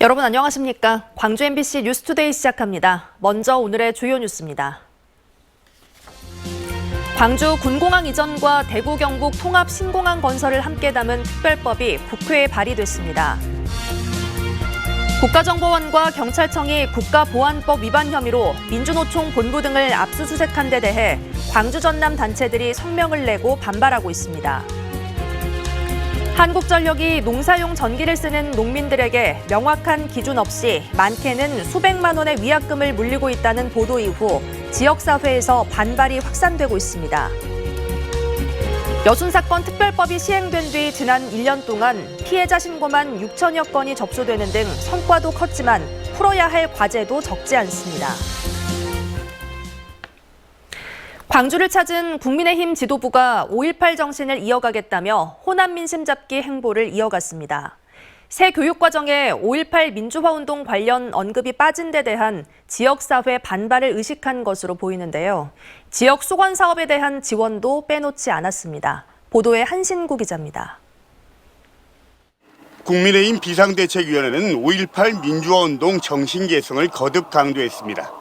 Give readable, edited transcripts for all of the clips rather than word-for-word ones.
여러분 안녕하십니까? 광주 MBC 뉴스투데이 시작합니다. 먼저 오늘의 주요 뉴스입니다. 광주 군공항 이전과 대구 경북 통합 신공항 건설을 함께 담은 특별법이 국회에 발의됐습니다. 국가정보원과 경찰청이 국가보안법 위반 혐의로 민주노총 본부 등을 압수수색한 데 대해 광주 전남 단체들이 성명을 내고 반발하고 있습니다. 한국전력이 농사용 전기를 쓰는 농민들에게 명확한 기준 없이 많게는 수백만 원의 위약금을 물리고 있다는 보도 이후 지역사회에서 반발이 확산되고 있습니다. 여순사건 특별법이 시행된 뒤 지난 1년 동안 피해자 신고만 6천여 건이 접수되는 등 성과도 컸지만 풀어야 할 과제도 적지 않습니다. 광주를 찾은 국민의힘 지도부가 5.18 정신을 이어가겠다며 호남 민심 잡기 행보를 이어갔습니다. 새 교육과정에 5.18 민주화운동 관련 언급이 빠진 데 대한 지역사회 반발을 의식한 것으로 보이는데요. 지역 수건 사업에 대한 지원도 빼놓지 않았습니다. 보도에 한신구 기자입니다. 국민의힘 비상대책위원회는 5.18 민주화운동 정신 개성을 거듭 강조했습니다.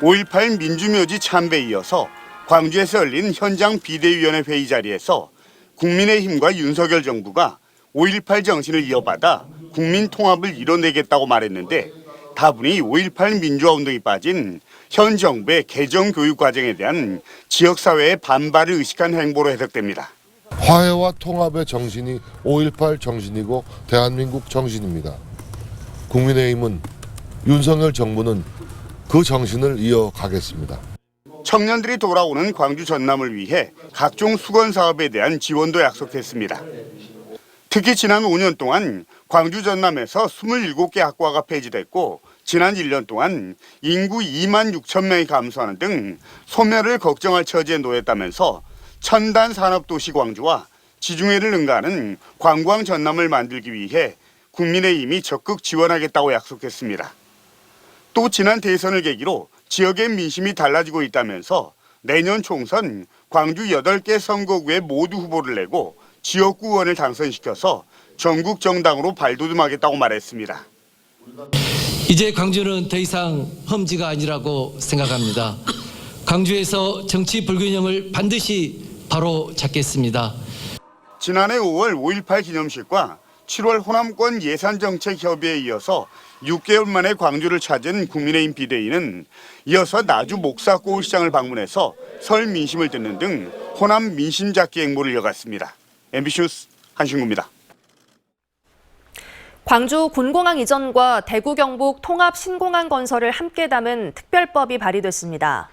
5.18 민주묘지 참배에 이어서 광주에서 열린 현장 비대위원회 회의 자리에서 국민의힘과 윤석열 정부가 5.18 정신을 이어받아 국민 통합을 이뤄내겠다고 말했는데 다분히 5.18 민주화운동이 빠진 현 정부의 개정 교육 과정에 대한 지역사회의 반발을 의식한 행보로 해석됩니다. 화해와 통합의 정신이 5.18 정신이고 대한민국 정신입니다. 국민의힘은 윤석열 정부는 그 정신을 이어가겠습니다. 청년들이 돌아오는 광주 전남을 위해 각종 수건 사업에 대한 지원도 약속했습니다. 특히 지난 5년 동안 광주 전남에서 27개 학과가 폐지됐고 지난 1년 동안 인구 2만 6천 명이 감소하는 등 소멸을 걱정할 처지에 놓였다면서 첨단 산업도시 광주와 지중해를 능가하는 관광 전남을 만들기 위해 국민의힘이 적극 지원하겠다고 약속했습니다. 또 지난 대선을 계기로 지역의 민심이 달라지고 있다면서 내년 총선 광주 8개 선거구에 모두 후보를 내고 지역구 의원을 당선시켜서 전국 정당으로 발돋움하겠다고 말했습니다. 이제 광주는 더 이상 험지가 아니라고 생각합니다. 광주에서 정치 불균형을 반드시 바로 잡겠습니다. 지난해 5월 5.18 기념식과 7월 호남권 예산정책협의회에 이어서 6개월 만에 광주를 찾은 국민의힘 비대위는 이어서 나주 목사고울시장을 방문해서 설 민심을 듣는 등 호남 민심 잡기 행보를 이어갔습니다. MBC 뉴스 한신구입니다. 광주 군공항 이전과 대구 경북 통합 신공항 건설을 함께 담은 특별법이 발의됐습니다.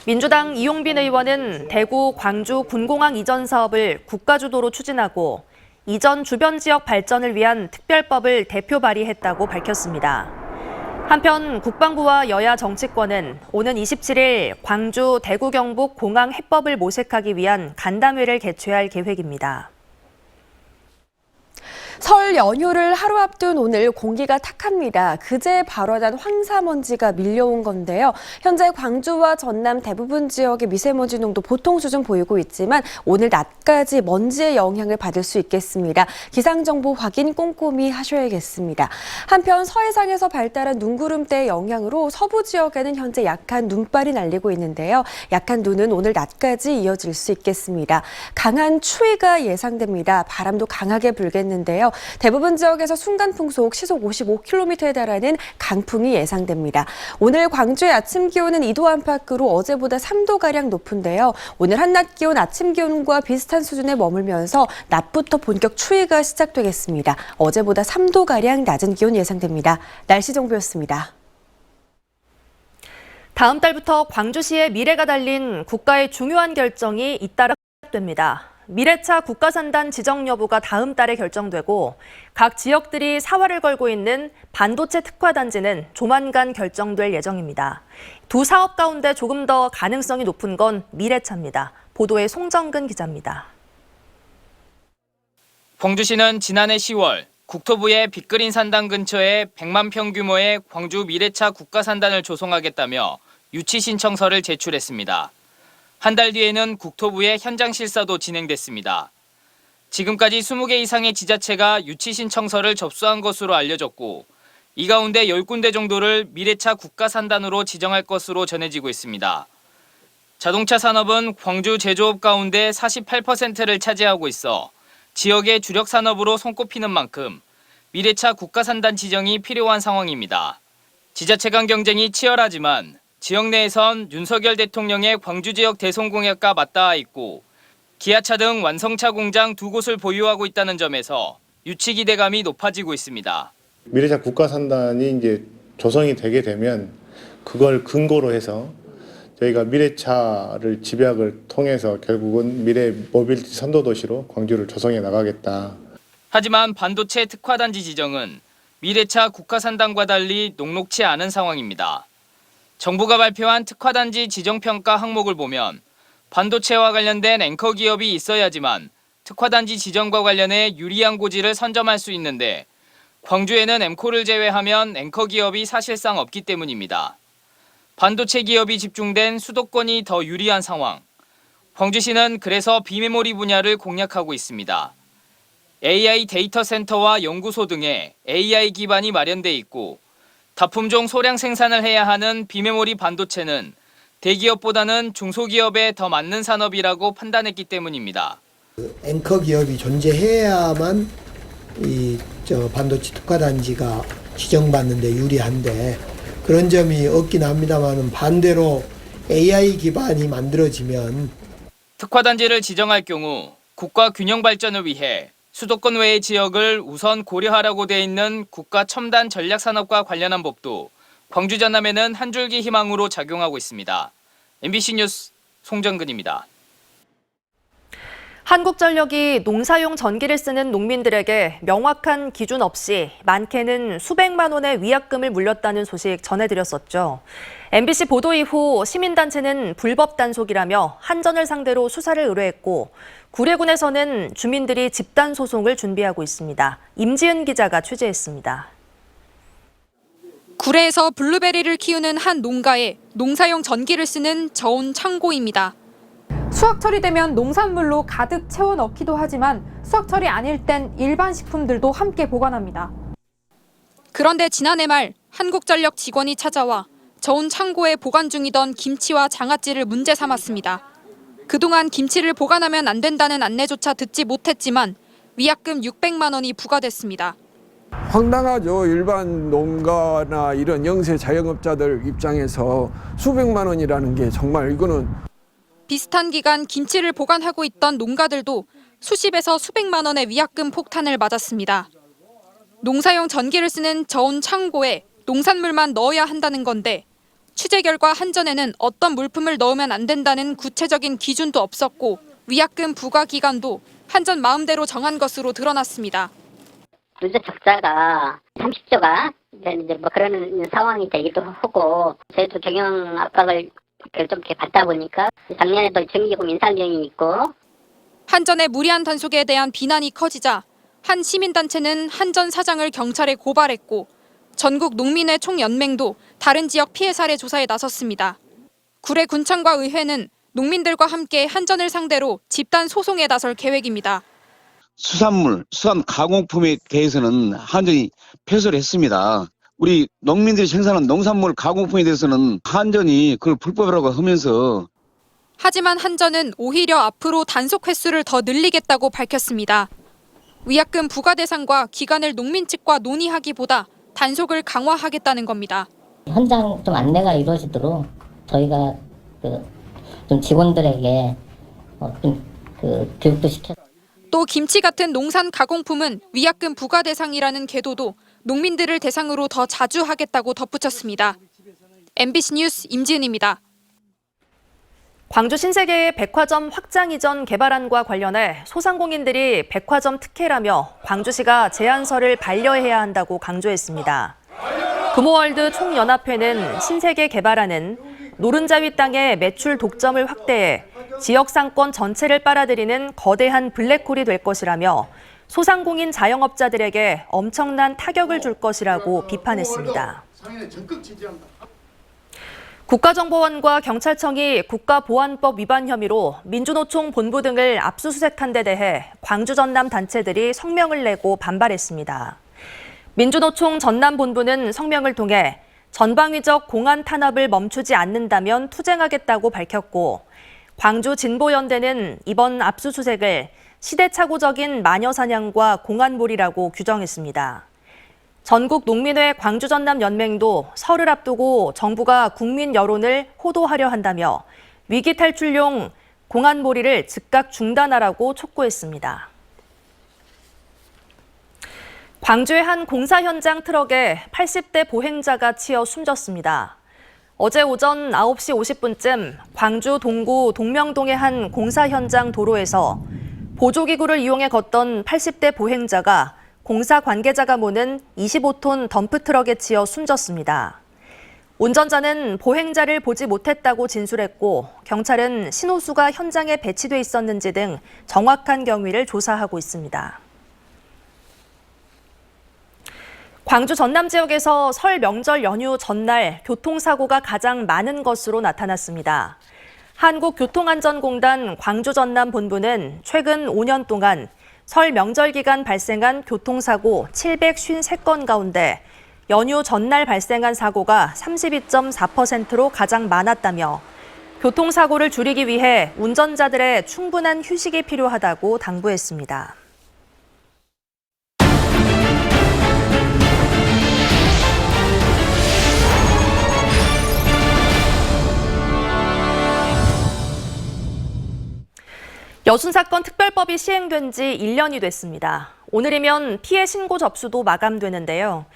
민주당 이용빈 의원은 대구, 광주 군공항 이전 사업을 국가주도로 추진하고 이전 주변 지역 발전을 위한 특별법을 대표 발의했다고 밝혔습니다. 한편 국방부와 여야 정치권은 오는 27일 광주, 대구 경북 공항 해법을 모색하기 위한 간담회를 개최할 계획입니다. 설 연휴를 하루 앞둔 오늘 공기가 탁합니다. 그제 발화단 황사먼지가 밀려온 건데요. 현재 광주와 전남 대부분 지역의 미세먼지 농도 보통 수준 보이고 있지만 오늘 낮까지 먼지의 영향을 받을 수 있겠습니다. 기상정보 확인 꼼꼼히 하셔야겠습니다. 한편 서해상에서 발달한 눈구름대의 영향으로 서부 지역에는 현재 약한 눈발이 날리고 있는데요. 약한 눈은 오늘 낮까지 이어질 수 있겠습니다. 강한 추위가 예상됩니다. 바람도 강하게 불겠는데요. 대부분 지역에서 순간 풍속 시속 55km에 달하는 강풍이 예상됩니다. 오늘 광주의 아침 기온은 2도 안팎으로 어제보다 3도가량 높은데요. 오늘 한낮 기온 아침 기온과 비슷한 수준에 머물면서 낮부터 본격 추위가 시작되겠습니다. 어제보다 3도가량 낮은 기온 예상됩니다. 날씨 정보였습니다. 다음 달부터 광주시의 미래가 달린 국가의 중요한 결정이 잇따라 시작됩니다. 미래차 국가산단 지정 여부가 다음 달에 결정되고 각 지역들이 사활을 걸고 있는 반도체 특화 단지는 조만간 결정될 예정입니다. 두 사업 가운데 조금 더 가능성이 높은 건 미래차입니다. 보도에 송정근 기자입니다. 광주시는 지난해 10월 국토부의 빅그린 산단 근처에 100만 평 규모의 광주 미래차 국가산단을 조성하겠다며 유치 신청서를 제출했습니다. 한 달 뒤에는 국토부의 현장 실사도 진행됐습니다. 지금까지 20개 이상의 지자체가 유치 신청서를 접수한 것으로 알려졌고 이 가운데 10군데 정도를 미래차 국가산단으로 지정할 것으로 전해지고 있습니다. 자동차 산업은 광주 제조업 가운데 48%를 차지하고 있어 지역의 주력 산업으로 손꼽히는 만큼 미래차 국가산단 지정이 필요한 상황입니다. 지자체 간 경쟁이 치열하지만 지역 내에선 윤석열 대통령의 광주 지역 대선 공약과 맞닿아 있고 기아차 등 완성차 공장 2곳을 보유하고 있다는 점에서 유치 기대감이 높아지고 있습니다. 미래차 국가산단이 이제 조성이 되게 되면 그걸 근거로 해서 저희가 미래차를 집약을 통해서 결국은 미래 모빌리티 선도도시로 광주를 조성해 나가겠다. 하지만 반도체 특화단지 지정은 미래차 국가산단과 달리 녹록치 않은 상황입니다. 정부가 발표한 특화단지 지정평가 항목을 보면 반도체와 관련된 앵커 기업이 있어야지만 특화단지 지정과 관련해 유리한 고지를 선점할 수 있는데 광주에는 엠코를 제외하면 앵커 기업이 사실상 없기 때문입니다. 반도체 기업이 집중된 수도권이 더 유리한 상황. 광주시는 그래서 비메모리 분야를 공략하고 있습니다. AI 데이터 센터와 연구소 등에 AI 기반이 마련돼 있고 다품종 소량 생산을 해야 하는 비메모리 반도체는 대기업보다는 중소기업에 더 맞는 산업이라고 판단했기 때문입니다. 앵커 기업이 존재해야만 반도체 특화단지가 지정받는 데 유리한데 그런 점이 없긴 합니다만 반대로 AI 기반이 만들어지면 특화단지를 지정할 경우 국가 균형 발전을 위해 수도권 외의 지역을 우선 고려하라고 돼 있는 국가 첨단 전략산업과 관련한 법도 광주 전남에는 한 줄기 희망으로 작용하고 있습니다. MBC 뉴스 송정근입니다. 한국전력이 농사용 전기를 쓰는 농민들에게 명확한 기준 없이 많게는 수백만 원의 위약금을 물렸다는 소식 전해드렸었죠. MBC 보도 이후 시민단체는 불법 단속이라며 한전을 상대로 수사를 의뢰했고 구례군에서는 주민들이 집단 소송을 준비하고 있습니다. 임지은 기자가 취재했습니다. 구례에서 블루베리를 키우는 한 농가에 농사용 전기를 쓰는 저온 창고입니다. 수확철이 되면 농산물로 가득 채워 넣기도 하지만 수확철이 아닐 땐 일반 식품들도 함께 보관합니다. 그런데 지난해 말 한국전력 직원이 찾아와 저온 창고에 보관 중이던 김치와 장아찌를 문제 삼았습니다. 그동안 김치를 보관하면 안 된다는 안내조차 듣지 못했지만 위약금 600만 원이 부과됐습니다. 황당하죠. 일반 농가나 이런 영세 자영업자들 입장에서 수백만 원이라는 게 정말 이거는. 비슷한 기간 김치를 보관하고 있던 농가들도 수십에서 수백만 원의 위약금 폭탄을 맞았습니다. 농사용 전기를 쓰는 저온 창고에 농산물만 넣어야 한다는 건데 취재 결과 한전에는 어떤 물품을 넣으면 안 된다는 구체적인 기준도 없었고 위약금 부과 기간도 한전 마음대로 정한 것으로 드러났습니다. 누적 적자가 30조가 이제 뭐 그런 상황이 되기도 하고 저희도 경영 압박을 좀 이렇게 받다 보니까 작년에도 전기요금 인상 비용이 있고 한전의 무리한 단속에 대한 비난이 커지자 한 시민단체는 한전 사장을 경찰에 고발했고 전국 농민회 총연맹도 다른 지역 피해 사례 조사에 나섰습니다. 구례군청과 의회는 농민들과 함께 한전을 상대로 집단 소송에 나설 계획입니다. 수산 가공품에 대해서는 한전이 패소를 했습니다. 우리 농민들이 생산한 농산물 가공품에 대해서는 한전이 그걸 불법이라고 하면서 하지만 한전은 오히려 앞으로 단속 횟수를 더 늘리겠다고 밝혔습니다. 위약금 부과 대상과 기간을 농민 측과 논의하기보다 단속을 강화하겠다는 겁니다. 현장 좀 안내가 이루어지도록 저희가 좀 직원들에게 교육도 시켜서 또 김치 같은 농산 가공품은 위약금 부과 대상이라는 계도도 농민들을 대상으로 더 자주 하겠다고 덧붙였습니다. MBC 뉴스 임지은입니다. 광주 신세계의 백화점 확장 이전 개발안과 관련해 소상공인들이 백화점 특혜라며 광주시가 제안서를 반려해야 한다고 강조했습니다. 금호월드 총연합회는 신세계 개발안은 노른자위 땅의 매출 독점을 확대해 지역 상권 전체를 빨아들이는 거대한 블랙홀이 될 것이라며 소상공인 자영업자들에게 엄청난 타격을 줄 것이라고 비판했습니다. 국가정보원과 경찰청이 국가보안법 위반 혐의로 민주노총 본부 등을 압수수색한 데 대해 광주 전남 단체들이 성명을 내고 반발했습니다. 민주노총 전남본부는 성명을 통해 전방위적 공안 탄압을 멈추지 않는다면 투쟁하겠다고 밝혔고, 광주 진보연대는 이번 압수수색을 시대착오적인 마녀사냥과 공안몰이라고 규정했습니다. 전국 농민회 광주 전남 연맹도 설을 앞두고 정부가 국민 여론을 호도하려 한다며 위기 탈출용 공안몰이를 즉각 중단하라고 촉구했습니다. 광주의 한 공사 현장 트럭에 80대 보행자가 치여 숨졌습니다. 어제 오전 9시 50분쯤 광주 동구 동명동의 한 공사 현장 도로에서 보조기구를 이용해 걷던 80대 보행자가 공사 관계자가 모는 25톤 덤프트럭에 치여 숨졌습니다. 운전자는 보행자를 보지 못했다고 진술했고, 경찰은 신호수가 현장에 배치돼 있었는지 등 정확한 경위를 조사하고 있습니다. 광주 전남 지역에서 설 명절 연휴 전날 교통사고가 가장 많은 것으로 나타났습니다. 한국교통안전공단 광주 전남 본부는 최근 5년 동안 설 명절 기간 발생한 교통사고 753건 가운데 연휴 전날 발생한 사고가 32.4%로 가장 많았다며 교통사고를 줄이기 위해 운전자들의 충분한 휴식이 필요하다고 당부했습니다. 여순사건 특별법이 시행된 지 1년이 됐습니다. 오늘이면 피해 신고 접수도 마감되는데요.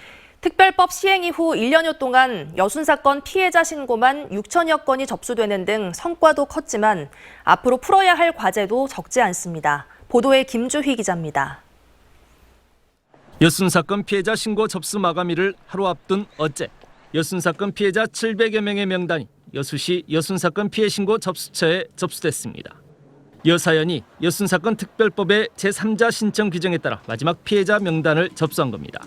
특별법 시행 이후 1년여 동안 여순사건 피해자 신고만 6천여 건이 접수되는 등 성과도 컸지만 앞으로 풀어야 할 과제도 적지 않습니다. 보도에 김주희 기자입니다. 여순사건 피해자 신고 접수 마감일을 하루 앞둔 어제, 여순사건 피해자 700여 명의 명단이 여수시 여순사건 피해 신고 접수처에 접수됐습니다. 여사연이 여순사건 특별법의 제3자 신청 규정에 따라 마지막 피해자 명단을 접수한 겁니다.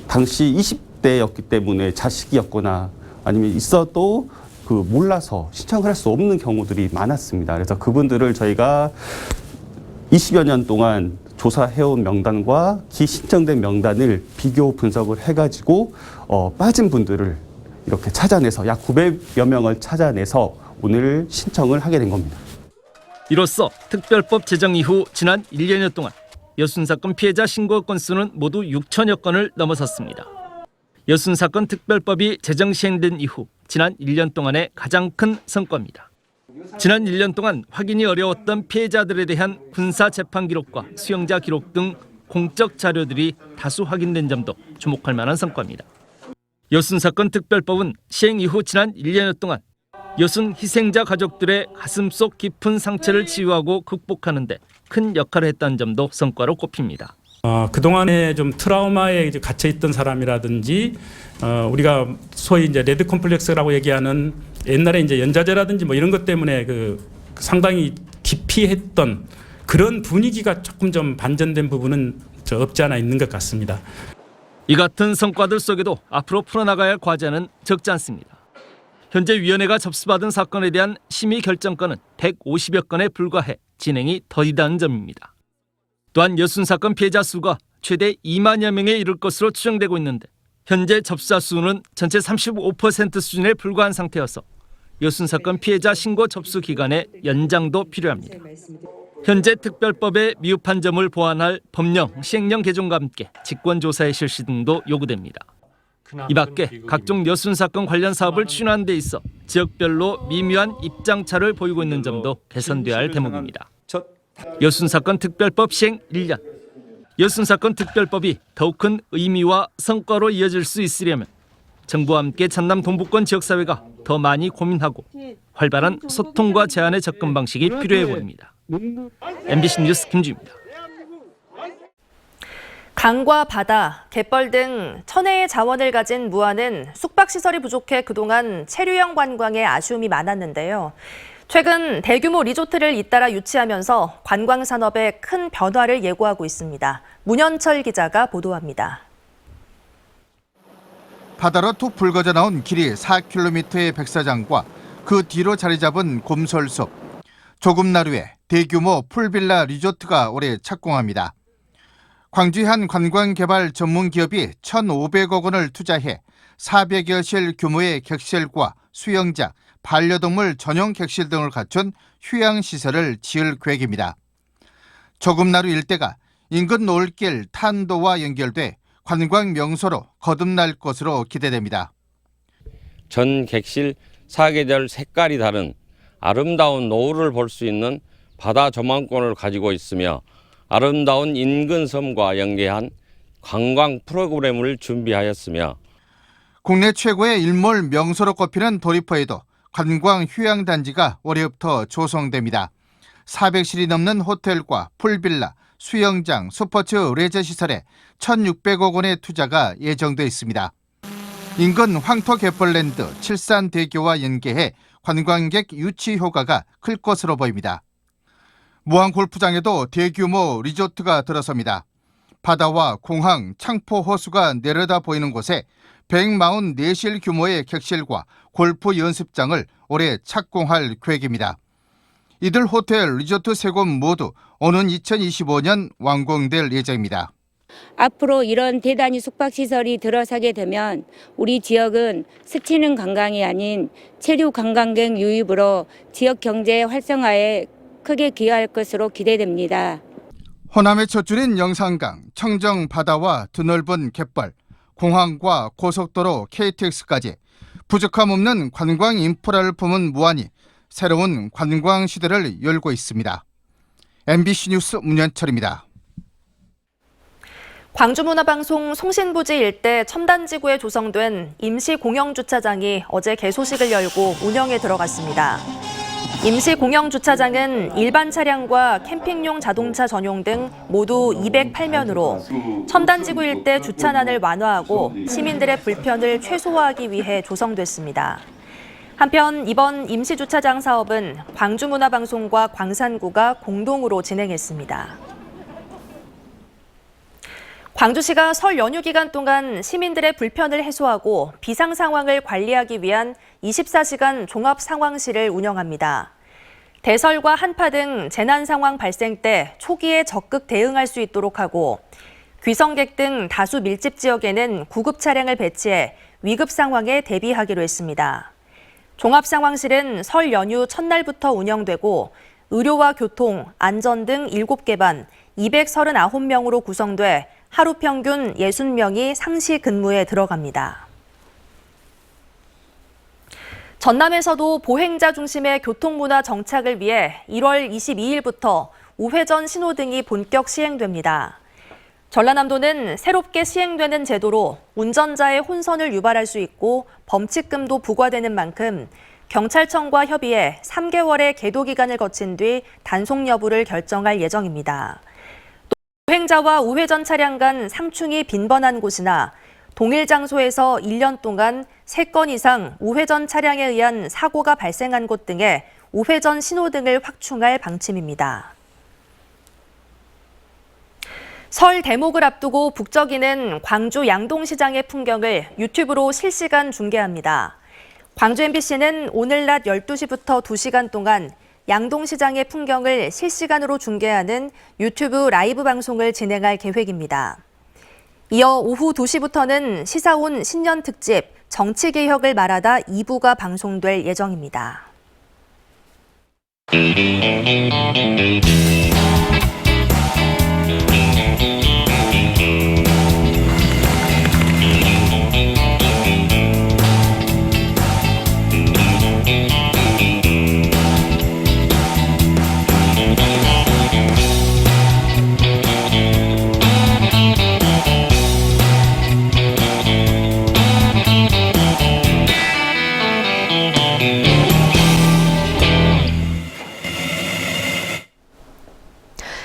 당시 20대였기 때문에 자식이었거나 아니면 있어도 몰라서 신청을 할 수 없는 경우들이 많았습니다. 그래서 그분들을 저희가 20여 년 동안 조사해온 명단과 기신청된 명단을 비교 분석을 해가지고 빠진 분들을 이렇게 찾아내서 약 900여 명을 찾아내서 오늘 신청을 하게 된 겁니다. 이로써 특별법 제정 이후 지난 1년여 동안 여순사건 피해자 신고 건수는 모두 6천여 건을 넘어섰습니다. 여순사건 특별법이 제정 시행된 이후 지난 1년 동안의 가장 큰 성과입니다. 지난 1년 동안 확인이 어려웠던 피해자들에 대한 군사 재판 기록과 수용자 기록 등 공적 자료들이 다수 확인된 점도 주목할 만한 성과입니다. 여순사건 특별법은 시행 이후 지난 1년여 동안 여순 희생자 가족들의 가슴속 깊은 상처를 치유하고 극복하는 데 큰 역할을 했다는 점도 성과로 꼽힙니다. 그동안에 좀 트라우마에 갇혀 있던 사람이라든지 우리가 소위 이제 레드 컴플렉스라고 얘기하는 옛날에 이제 연좌제라든지 뭐 이런 것 때문에 상당히 기피했던 그런 분위기가 조금 좀 반전된 부분은 없지 않아 있는 것 같습니다. 이 같은 성과들 속에도 앞으로 풀어나가야 할 과제는 적지 않습니다. 현재 위원회가 접수받은 사건에 대한 심의 결정건은 150여 건에 불과해 진행이 더디다는 점입니다. 또한 여순사건 피해자 수가 최대 2만여 명에 이를 것으로 추정되고 있는데 현재 접수자 수는 전체 35% 수준에 불과한 상태여서 여순사건 피해자 신고 접수 기간의 연장도 필요합니다. 현재 특별법의 미흡한 점을 보완할 법령, 시행령 개정과 함께 직권조사의 실시 등도 요구됩니다. 이 밖에 각종 여순사건 관련 사업을 추진하는 데 있어 지역별로 미묘한 입장차를 보이고 있는 점도 개선돼야 할 대목입니다. 여순사건 특별법 시행 1년. 여순사건 특별법이 더욱 큰 의미와 성과로 이어질 수 있으려면 정부와 함께 전남 동부권 지역사회가 더 많이 고민하고 활발한 소통과 제안의 접근 방식이 필요해 보입니다. MBC 뉴스 김주입니다. 강과 바다, 갯벌 등 천혜의 자원을 가진 무안은 숙박시설이 부족해 그동안 체류형 관광에 아쉬움이 많았는데요. 최근 대규모 리조트를 잇따라 유치하면서 관광산업에 큰 변화를 예고하고 있습니다. 문현철 기자가 보도합니다. 바다로 툭 붉어져 나온 길이 4km의 백사장과 그 뒤로 자리 잡은 곰설숲. 조금 나루에 대규모 풀빌라 리조트가 올해 착공합니다. 광주의 한 관광개발 전문기업이 1,500억 원을 투자해 400여 실 규모의 객실과 수영장, 반려동물 전용 객실 등을 갖춘 휴양시설을 지을 계획입니다. 조금나루 일대가 인근 노을길 탄도와 연결돼 관광 명소로 거듭날 것으로 기대됩니다. 전 객실 사계절 색깔이 다른 아름다운 노을을 볼 수 있는 바다 조망권을 가지고 있으며 아름다운 인근 섬과 연계한 관광 프로그램을 준비하였으며 국내 최고의 일몰 명소로 꼽히는 도리포에도 관광 휴양단지가 올해부터 조성됩니다. 400실이 넘는 호텔과 풀빌라, 수영장, 스포츠 레저 시설에 1,600억 원의 투자가 예정돼 있습니다. 인근 황토갯벌랜드, 칠산대교와 연계해 관광객 유치 효과가 클 것으로 보입니다. 무안골프장에도 대규모 리조트가 들어섭니다. 바다와 공항, 창포 호수가 내려다 보이는 곳에 144실 규모의 객실과 골프 연습장을 올해 착공할 계획입니다. 이들 호텔, 리조트 3곳 모두 오는 2025년 완공될 예정입니다. 앞으로 이런 대단위 숙박시설이 들어서게 되면 우리 지역은 스치는 관광이 아닌 체류 관광객 유입으로 지역 경제 활성화에 크게 기여할 것으로 기대됩니다. 호남의 첫 줄인 영산강, 청정 바다와 드넓은 갯벌, 공항과 고속도로 KTX까지 부족함 없는 관광 인프라를 품은 무안이 새로운 관광 시대를 열고 있습니다. MBC 뉴스 문현철입니다. 광주문화방송 송신부지 일대 첨단지구에 조성된 임시 공영주차장이 어제 개소식을 열고 운영에 들어갔습니다. 임시 공영주차장은 일반 차량과 캠핑용 자동차 전용 등 모두 208면으로 첨단지구 일대 주차난을 완화하고 시민들의 불편을 최소화하기 위해 조성됐습니다. 한편 이번 임시주차장 사업은 광주문화방송과 광산구가 공동으로 진행했습니다. 광주시가 설 연휴 기간 동안 시민들의 불편을 해소하고 비상 상황을 관리하기 위한 24시간 종합상황실을 운영합니다. 대설과 한파 등 재난 상황 발생 때 초기에 적극 대응할 수 있도록 하고 귀성객 등 다수 밀집 지역에는 구급 차량을 배치해 위급 상황에 대비하기로 했습니다. 종합상황실은 설 연휴 첫날부터 운영되고 의료와 교통, 안전 등 7개 반 239명으로 구성돼 하루 평균 60명이 상시 근무에 들어갑니다. 전남에서도 보행자 중심의 교통문화 정착을 위해 1월 22일부터 우회전 신호등이 본격 시행됩니다. 전라남도는 새롭게 시행되는 제도로 운전자의 혼선을 유발할 수 있고 범칙금도 부과되는 만큼 경찰청과 협의해 3개월의 계도 기간을 거친 뒤 단속 여부를 결정할 예정입니다. 또 보행자와 우회전 차량 간 상충이 빈번한 곳이나 동일 장소에서 1년 동안 3건 이상 우회전 차량에 의한 사고가 발생한 곳 등에 우회전 신호등을 확충할 방침입니다. 설 대목을 앞두고 북적이는 광주 양동시장의 풍경을 유튜브로 실시간 중계합니다. 광주 MBC는 오늘 낮 12시부터 2시간 동안 양동시장의 풍경을 실시간으로 중계하는 유튜브 라이브 방송을 진행할 계획입니다. 이어 오후 2시부터는 시사온 신년 특집 정치개혁을 말하다 2부가 방송될 예정입니다.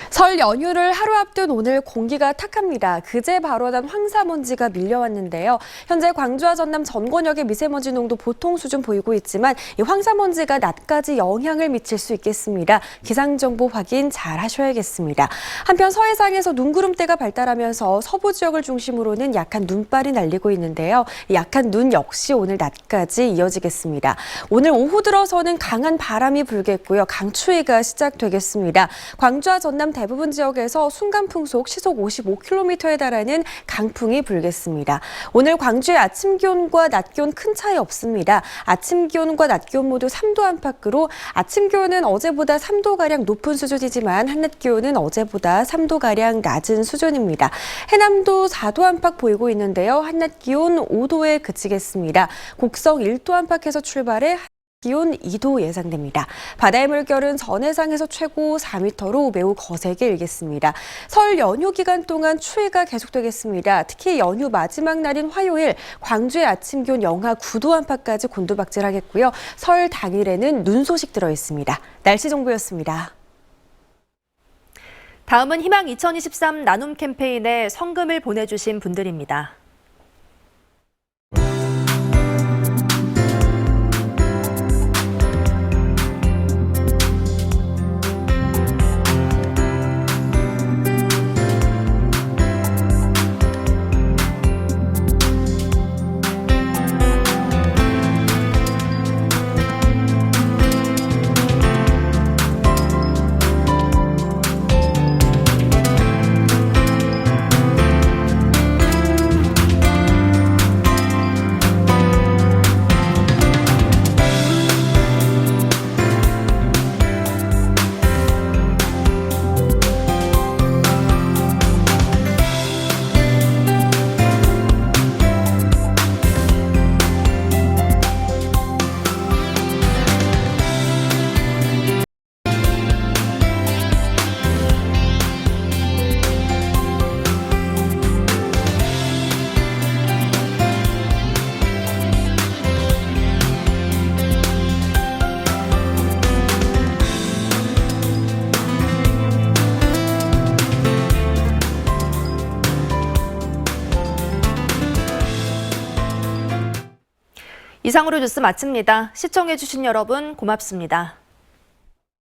설 연휴를 하루 앞둔 오늘 공기가 탁합니다. 그제 발원한 황사먼지가 밀려왔는데요. 현재 광주와 전남 전권역의 미세먼지 농도 보통 수준 보이고 있지만 이 황사먼지가 낮까지 영향을 미칠 수 있겠습니다. 기상정보 확인 잘 하셔야겠습니다. 한편 서해상에서 눈구름대가 발달하면서 서부 지역을 중심으로는 약한 눈발이 날리고 있는데요. 약한 눈 역시 오늘 낮까지 이어지겠습니다. 오늘 오후 들어서는 강한 바람이 불겠고요. 강추위가 시작되겠습니다. 광주와 전남 대부분 지역에서 지역에서 순간풍속 시속 55km에 달하는 강풍이 불겠습니다. 오늘 광주의 아침 기온과 낮 기온 큰 차이 없습니다. 아침 기온과 낮 기온 모두 3도 안팎으로 아침 기온은 어제보다 3도가량 높은 수준이지만 한낮 기온은 어제보다 3도가량 낮은 수준입니다. 해남도 4도 안팎 보이고 있는데요. 한낮 기온 5도에 그치겠습니다. 곡성 1도 안팎에서 출발해 기온 2도 예상됩니다. 바다의 물결은 전해상에서 최고 4m로 매우 거세게 일겠습니다. 설 연휴 기간 동안 추위가 계속되겠습니다. 특히 연휴 마지막 날인 화요일 광주의 아침 기온 영하 9도 안팎까지 곤두박질하겠고요. 설 당일에는 눈 소식 들어 있습니다. 날씨 정보였습니다. 다음은 희망 2023 나눔 캠페인에 성금을 보내주신 분들입니다. 이상으로 뉴스 마칩니다. 시청해주신 여러분 고맙습니다.